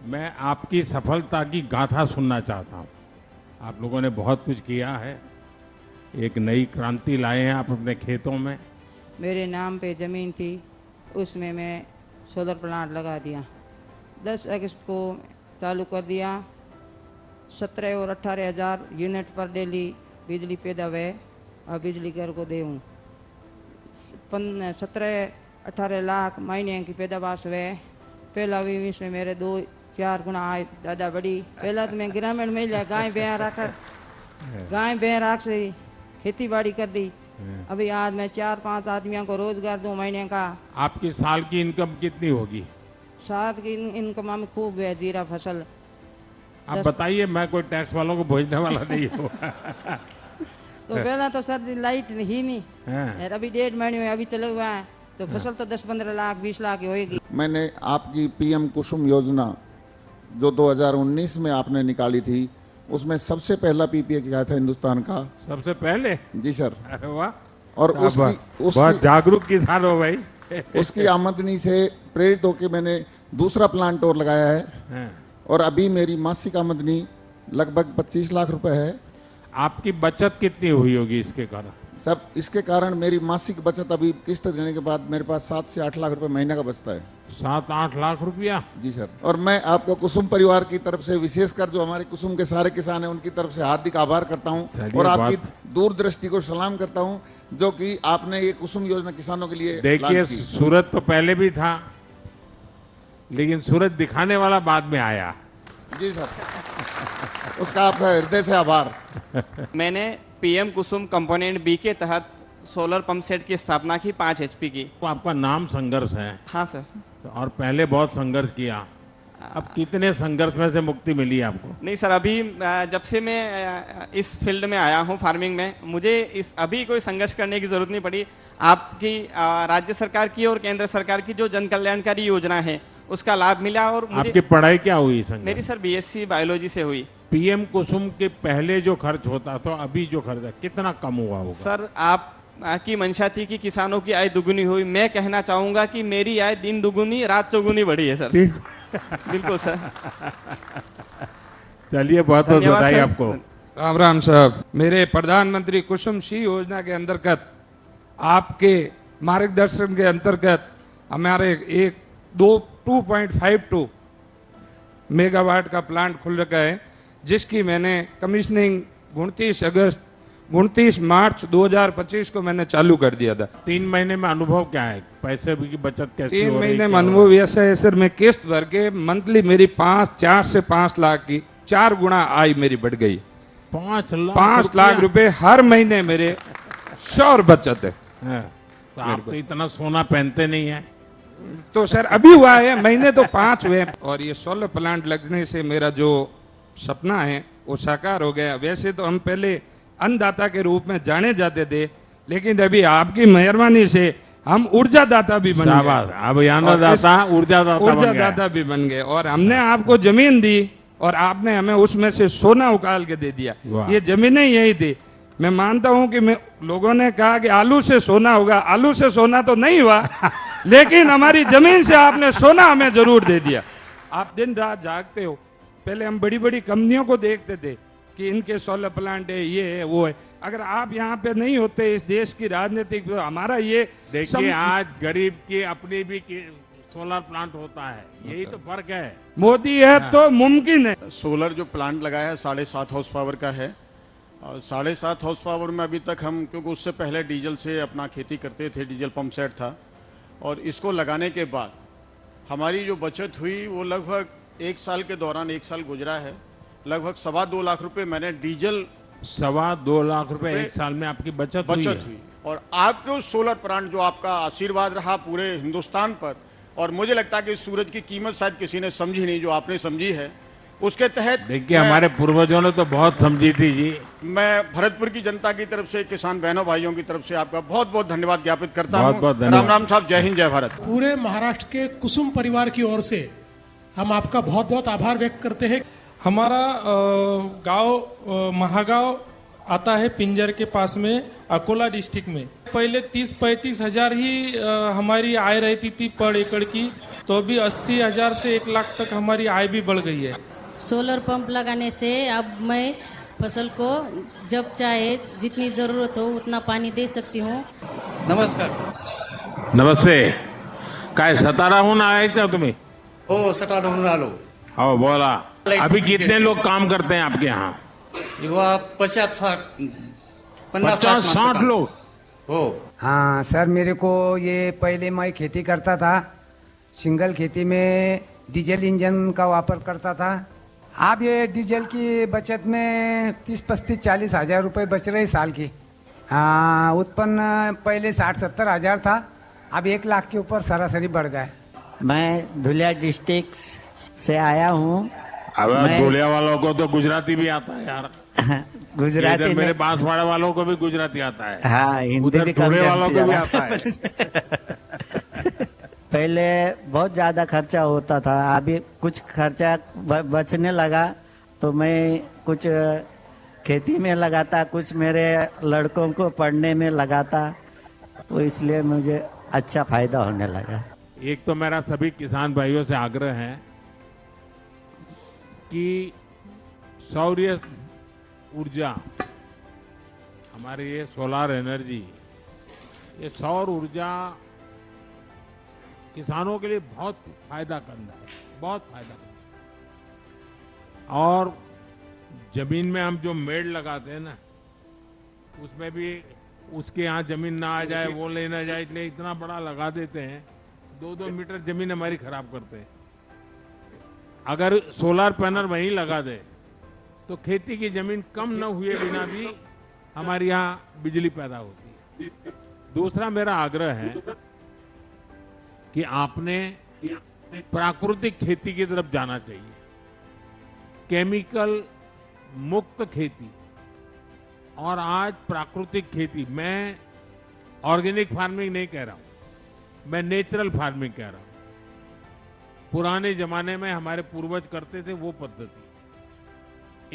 मैं आपकी सफलता की गाथा सुनना चाहता हूँ। आप लोगों ने बहुत कुछ किया है, एक नई क्रांति लाए हैं आप अपने खेतों में। मेरे नाम पे ज़मीन थी, उसमें मैं सोलर प्लांट लगा दिया। 10 अगस्त को चालू कर दिया। 17 और 18 हज़ार यूनिट पर डेली बिजली पैदा हुए और बिजली घर को दूँ। 17-18 लाख महीने की पैदावार हुए। पहला भी इसमें मेरे 2-4 गुना आय ज़्यादा बढ़ी। पहला तो मैं ग्रामीण महिला गाय भैं रख से खेती बाड़ी कर दी। अभी आज मैं 4-5 आदमियों को रोजगार दूं महीने का। आपकी साल की इनकम कितनी होगी? साथ की इनकम में खूब है, जीरा फसल। आप बताइए, मैं कोई टैक्स वालों को भेजने वाला नहीं हूँ। तो पहला तो सर लाइट ही नहीं है, अभी 1.5 महीने में अभी चले हुआ है, तो फसल तो 10-15 लाख 20 लाख की होगी। मैंने आपकी पीएम कुसुम योजना जो 2019 में आपने निकाली थी, उसमें सबसे पहला पीपीए किया था हिंदुस्तान का। सबसे पहले? जी सर। अरे वाह। और बहुत जागरूक किसान हो भाई। उसकी आमदनी से प्रेरित होकर मैंने दूसरा प्लांट और लगाया है और अभी मेरी मासिक आमदनी लगभग 25 लाख रुपए है। आपकी बचत कितनी हुई होगी इसके कारण? सब इसके कारण मेरी मासिक बचत अभी किस्त देने के बाद मेरे पास 7 से 8 लाख रुपए महीने का बचता है। 7-8 लाख रुपया? जी सर। और मैं आपको कुसुम परिवार की तरफ से, विशेषकर जो हमारे कुसुम के सारे किसान हैं, उनकी तरफ से हार्दिक आभार करता हूं और आपकी दूरदृष्टि को सलाम करता हूं जो कि आपने ये कुसुम योजना किसानों के लिए। देखिए, सूरत तो पहले भी था, लेकिन सूरत दिखाने वाला बाद में आया। जी सर, उसका आपका हृदय से आभार। मैंने पीएम कुसुम कंपोनेंट बी के तहत सोलर पंप सेट की स्थापना की 5 HP की। तो आपका नाम संघर्ष है? हाँ सर। और पहले बहुत संघर्ष किया, अब कितने संघर्ष में से मुक्ति मिली आपको? नहीं सर, अभी जब से मैं इस फील्ड में आया हूँ फार्मिंग में, मुझे अभी कोई संघर्ष करने की जरूरत नहीं पड़ी। आपकी राज्य सरकार की और केंद्र सरकार की जो जन कल्याणकारी योजना है उसका लाभ मिला। और मुझे आपकी पढ़ाई क्या हुई? मेरी सर BSc बायोलॉजी से हुई। पीएम कुसुम के पहले जो खर्च होता था, अभी जो खर्च है कितना कम हुआ होगा? सर आपकी मंशा थी कि किसानों की आय दुगुनी हुई। मैं कहना चाहूंगा कि मेरी आय दिन दुगुनी रात चौगुनी बढ़ी है सर। बिल्कुल सर। चलिए, बहुत बहुत बधाई आपको। राम राम साहब। मेरे प्रधानमंत्री कुसुम सी योजना के अंतर्गत, आपके मार्गदर्शन के अंतर्गत हमारे 2.52 मेगावाट का प्लांट खुल रखा है, जिसकी मैंने कमीशनिंग 29 मार्च 2025 को मैंने चालू कर दिया था। 3 महीने में अनुभव क्या है? पैसे की बचत कैसी हो रही है? 3 महीने में अनुभव ऐसा है सर, मैं किस्त भर के मंथली मेरी 4 से 5 लाख की 4 गुना आय मेरी बढ़ गई। 5 लाख रुपए हर महीने मेरे श्योर बचत है। तो आप तो इतना सोना पहनते नहीं है। तो सर अभी हुआ है, महीने तो 5 हुए। और ये सोलर प्लांट लगने से मेरा जो सपना है वो साकार हो गया। वैसे तो हम पहले अन्नदाता के रूप में जाने जाते थे, लेकिन अभी आपकी मेहरबानी से हम ऊर्जा दाता भी बन गए। अब ऊर्जा दाता भी बन गए। और हमने आपको जमीन दी और आपने हमें उसमें से सोना उकाल के दे दिया। ये जमीनें यही थी। मैं मानता हूं कि लोगों ने कहा कि आलू से सोना होगा, आलू से सोना तो नहीं हुआ, लेकिन हमारी जमीन से आपने सोना हमें जरूर दे दिया। आप दिन रात जागते हो। पहले हम बड़ी बड़ी कंपनियों को देखते थे कि इनके सोलर प्लांट है, ये है, वो है। अगर आप यहाँ पे नहीं होते इस देश की राजनीतिक, तो हमारा ये देखिए, आज गरीब की अपनी भी सोलर प्लांट होता है, यही तो फर्क है। मोदी है तो मुमकिन है। सोलर जो प्लांट लगाया है 7.5 हॉर्स पावर का है। और 7.5 हॉर्स पावर में अभी तक हम, क्योंकि उससे पहले डीजल से अपना खेती करते थे, डीजल पंप सेट था, और इसको लगाने के बाद हमारी जो बचत हुई वो लगभग 1 साल के दौरान, 1 साल गुजरा है, लगभग 2.25 लाख रुपए मैंने डीजल 2.25 लाख रुपए 1 साल में आपकी बचत हुई। और आपके उस सोलर प्लांट जो आपका आशीर्वाद रहा पूरे हिंदुस्तान पर, और मुझे लगता है कि सूरज की कीमत शायद किसी ने समझी नहीं जो आपने समझी है, उसके तहत देखिए हमारे पूर्वजों ने तो बहुत समझी थी जी। मैं भरतपुर की जनता की तरफ से, किसान बहनों भाइयों की तरफ से आपका बहुत बहुत धन्यवाद ज्ञापित करता हूं। राम राम साहब, जय हिंद, जय भारत। पूरे महाराष्ट्र के कुसुम परिवार की ओर से हम आपका बहुत बहुत आभार व्यक्त करते हैं। हमारा गांव महागांव आता है पिंजर के पास में, अकोला डिस्ट्रिक्ट में। पहले 30-35 हजार ही हमारी आय रहती थी पर एकड़ की। तो भी 80,000 से 1 लाख तक हमारी आय भी बढ़ गई है। सोलर पंप लगाने से अब मैं फसल को जब चाहे जितनी जरूरत हो उतना पानी दे सकती हूँ। नमस्कार सर. नमस्ते. काय साताराहून आहेत का तुम्ही? हो, सटाराहून आलो. हो बोला. अभी कितने लोग काम करते हैं आपके यहाँ? युवा 50-60 50-60 लोग. हो. हाँ सर, मेरे को ये पहले मैं खेती करता था, सिंगल खेती में डीजल इंजन का वापर करता था। अब ये डीजल की बचत में 30-35-40 हजार रुपए बच रहे साल की। हाँ, उत्पन्न पहले 60-70 हजार था, अब 1 लाख के ऊपर सरासरी बढ़ गया। मैं धुलिया डिस्ट्रिक्ट से आया हूँ। अब धुलिया वालों को तो गुजराती भी आता है यार। गुजराती मेरे बांसवाड़ा वालों को भी गुजराती आता है। हाँ, हिंदी भी कम वालों को भी आता है। पहले बहुत ज्यादा खर्चा होता था, अभी कुछ खर्चा बचने लगा तो मैं कुछ खेती में लगाता, कुछ मेरे लड़कों को पढ़ने में लगाता, तो इसलिए मुझे अच्छा फायदा होने लगा। एक तो मेरा सभी किसान भाइयों से आग्रह है कि सौर ऊर्जा, हमारी ये सोलर एनर्जी, ये सौर ऊर्जा किसानों के लिए बहुत फायदा करना है, बहुत फायदा करना। और जमीन में हम जो मेड़ लगाते हैं ना, उसमें भी उसके यहाँ जमीन ना आ जाए, वो ले ना जाए, इसलिए इतना बड़ा लगा देते हैं, 2-2 मीटर जमीन हमारी खराब करते हैं। अगर सोलर पैनल वहीं लगा दे तो खेती की जमीन कम न हुए बिना भी हमारे यहाँ बिजली पैदा होती है। दूसरा मेरा आग्रह है कि आपने प्राकृतिक खेती की तरफ जाना चाहिए। केमिकल मुक्त खेती और आज प्राकृतिक खेती, मैं ऑर्गेनिक फार्मिंग नहीं कह रहा हूं, मैं नेचुरल फार्मिंग कह रहा हूं। पुराने जमाने में हमारे पूर्वज करते थे वो पद्धति,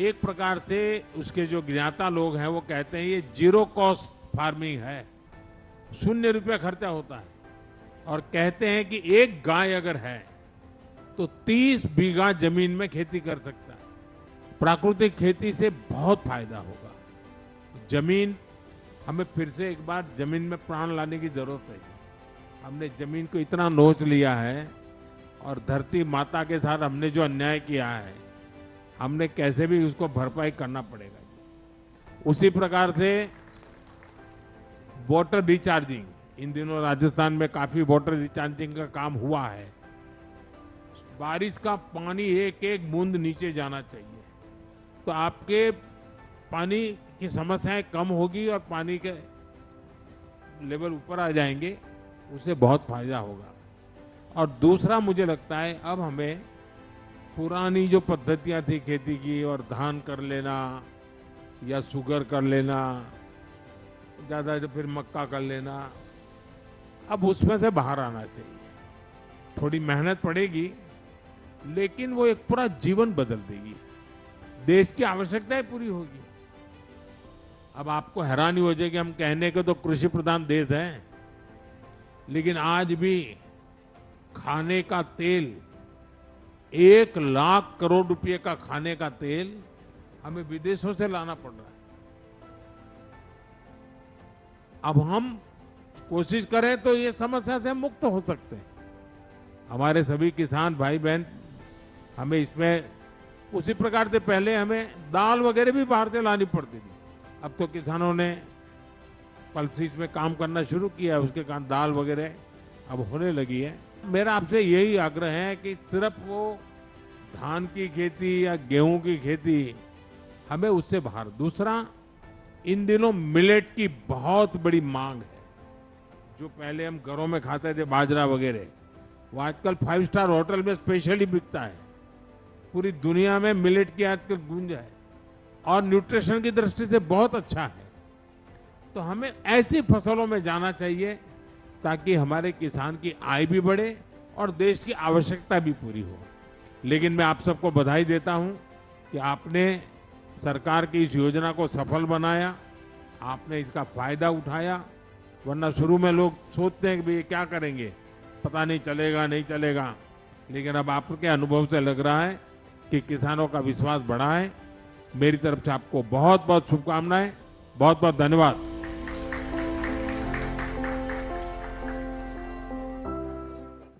एक प्रकार से उसके जो ज्ञाता लोग हैं वो कहते हैं ये जीरो कॉस्ट फार्मिंग है, 0 रुपया खर्चा होता है। और कहते हैं कि एक गाय अगर है तो 30 बीघा जमीन में खेती कर सकता है। प्राकृतिक खेती से बहुत फायदा होगा। जमीन, हमें फिर से एक बार जमीन में प्राण लाने की जरूरत है। हमने जमीन को इतना नोच लिया है और धरती माता के साथ हमने जो अन्याय किया है, हमने कैसे भी उसको भरपाई करना पड़ेगा। उसी प्रकार से वाटर रिचार्जिंग, इन दिनों राजस्थान में काफी वाटर रिचार्जिंग का काम हुआ है। बारिश का पानी एक एक बूंद नीचे जाना चाहिए, तो आपके पानी की समस्याएं कम होगी और पानी के लेवल ऊपर आ जाएंगे, उससे बहुत फायदा होगा। और दूसरा मुझे लगता है अब हमें पुरानी जो पद्धतियां थी खेती की, और धान कर लेना या शुगर कर लेना, ज्यादा तो फिर मक्का कर लेना, अब उसमें से बाहर आना चाहिए। थोड़ी मेहनत पड़ेगी लेकिन वो एक पूरा जीवन बदल देगी, देश की आवश्यकताएं पूरी होगी। अब आपको हैरानी हो जाएगी, हम कहने के तो कृषि प्रधान देश है, लेकिन आज भी खाने का तेल, 1 लाख करोड़ रुपए का खाने का तेल हमें विदेशों से लाना पड़ रहा है। अब हम कोशिश करें तो ये समस्या से मुक्त हो सकते हैं। हमारे सभी किसान भाई बहन हमें इसमें, उसी प्रकार से पहले हमें दाल वगैरह भी बाहर से लानी पड़ती थी, अब तो किसानों ने पल्सीज में काम करना शुरू किया, उसके कारण दाल वगैरह अब होने लगी है। मेरा आपसे यही आग्रह है कि सिर्फ वो धान की खेती या गेहूं की खेती, हमें उससे बाहर। दूसरा, इन दिनों मिलेट की बहुत बड़ी मांग है। जो पहले हम घरों में खाते थे बाजरा वगैरह, वो आजकल 5 स्टार होटल में स्पेशली बिकता है। पूरी दुनिया में मिलेट की आजकल गूंज है और न्यूट्रिशन की दृष्टि से बहुत अच्छा है। तो हमें ऐसी फसलों में जाना चाहिए ताकि हमारे किसान की आय भी बढ़े और देश की आवश्यकता भी पूरी हो। लेकिन मैं आप सबको बधाई देता हूं कि आपने सरकार की इस योजना को सफल बनाया, आपने इसका फायदा उठाया। वरना शुरू में लोग सोचते हैं कि भाई क्या करेंगे, पता नहीं चलेगा नहीं चलेगा, लेकिन अब आपके अनुभव से लग रहा है कि किसानों का विश्वास बढ़ा है। मेरी तरफ से आपको बहुत बहुत शुभकामनाएं, बहुत बहुत धन्यवाद।